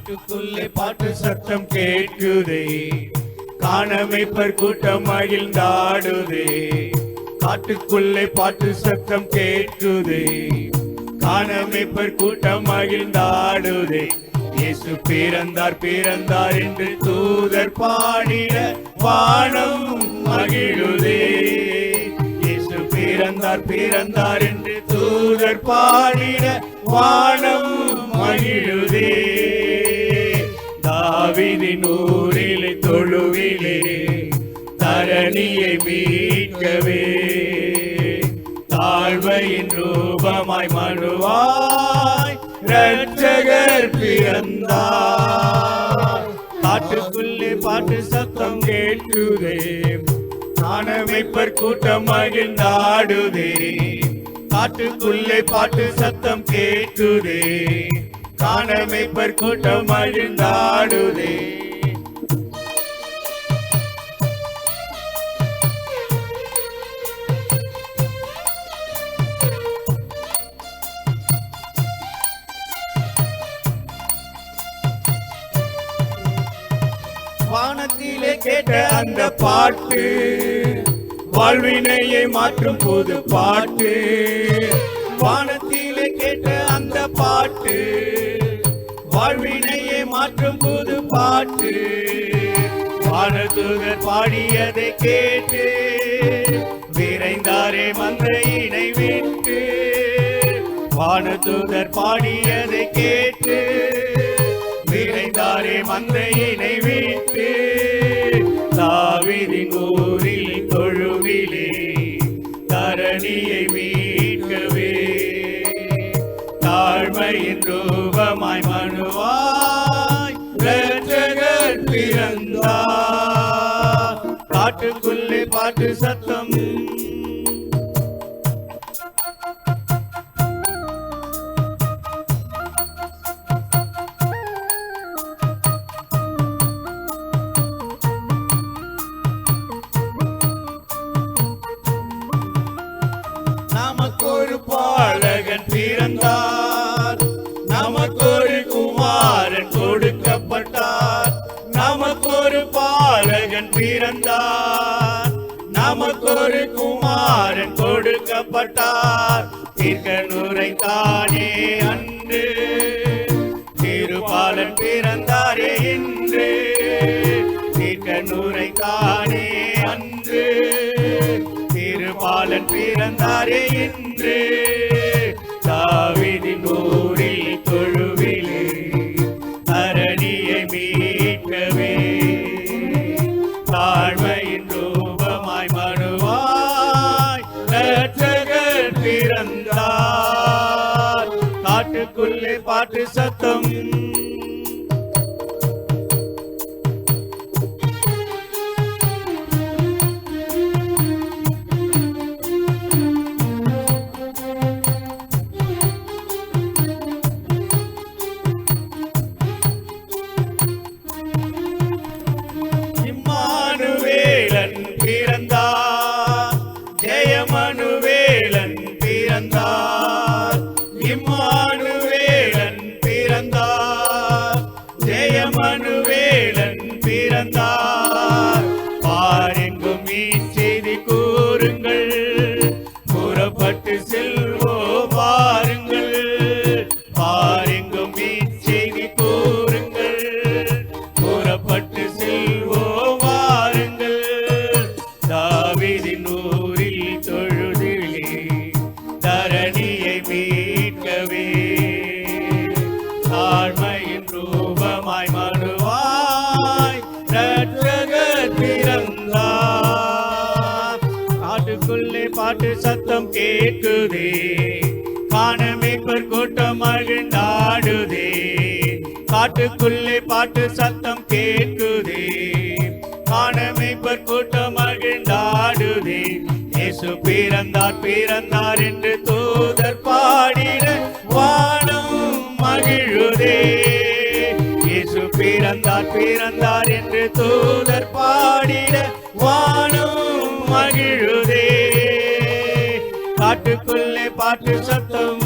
காட்டுக்குள்ளே பாட்டு சத்தம் கேட்குதே, காணமைப்பர் கூட்டம் மகிழ்ந்தாடுதே. காட்டுக்குள்ளே பாட்டு சத்தம் கேட்குதே, காணமைப்பர் கூட்டம் மகிழ்ந்தாடுதே. இயேசு பிறந்தார் பிறந்தார் என்று தூதர் பாடிட வானம் மகிழுதே. இயேசு பிறந்தார் பிறந்தார் என்று தூதர் பாடிட வானம் மகிழுதே. தாவீதின் ஊரிலே தொழுவிலே தரணியை மீட்கவே, தாழ்வையின் ரூபமாய் மனுவாய் இரட்சகர் பிறந்தார். காட்டுக்குள்ளே பாட்டு சத்தம் கேட்குதே, காணமைப்பர் கூட்டம் மகிழ்ந்தாடுதே. காட்டுக்குள்ளே பாட்டு சத்தம் கேட்குதே, காணமைப்பர் கூட்டம் மகிழ்ந்தாடுதே. வானத்திலே கேட்ட அந்த பாட்டு வாழ்வினையை மாற்றும் புது பாட்டு. வானத்திலே கேட்ட அந்த பாட்டு வாழ்வினையை மாற்றும் புது பாட்டு. வானதூதர் பாடியதை கேட்டு விரைந்தாரே மந்தையினை விட்டு. வானதூதர் பாடியதை கேட்டு விரைந்தாரே மந்தையினை விட்டு. தாவீதின் ஊரில் தொழுவிலே தரணியை மீட்கவே, தாழ்மையின் ரூபமாய் மனுவாய் இரட்சகர் பிறந்தார். காட்டுக்குள்ளே பாட்டு சத்தம் நமக்கொரு பாலகன் பிறந்தார், நமக்கொரு குமாரன் கொடுக்கப்பட்டார். நமக்கொரு பாலகன் பிறந்தார், நமக்கொரு குமாரன் கொடுக்கப்பட்டார். தீர்க்கனுரை தானே அன்று திருபாலன் பிறந்தாரே இன்று. தீர்க்கனுரை தானே அன்று திருபாலன் பிறந்தாரே இன்று. தாவீதின் ஊரில் தொழுவிலே தரணியை மீட்கவே, தாழ்மையின் ரூபமாய் மனுவாய் இரட்சகர் பிறந்தார். காட்டுக்குள்ளே பாட்டு சத்தம் பிறந்தார், ஜெயமனுவேலன் பிறந்தார். இம்மானுவேலன் பிறந்தார், ஜெயமனுவேலன் பிறந்தார். பாரெங்கும் இச்செய்தி கூறுங்கள், புறப்பட்டு செல்வோம் பாருங்கள். பாரெங்கும் இச்செய்தி கூறுங்கள், புறப்பட்டு செல்வோம் வாருங்கள். தாவீதின் ஊரில் தொழுதிலே தரணியை மீட்கவே, தாழ்மையின் ரூபமாய் மனுவாய் இரட்சகர் பிறந்தார். காட்டுக்குள்ளே பாட்டு சத்தம் கேட்குதே, காணமைப்பர் கூட்டம் மகிழ்ந்தாடுதே. காட்டுக்குள்ளே பாட்டு சத்தம் கேட்குதே, காணமைப்பர் கூட்டம் மகிழ்ந்தாடுதே. இயேசு பிறந்தார் பிறந்தார் என்று தூதர் பாடிட வானம் மகிழுதே. இயேசு பிறந்தார் பிறந்தார் என்று தூதர் பாடிட வானம் மகிழுதே. காட்டுக்குள்ளே பாட்டு சத்தம்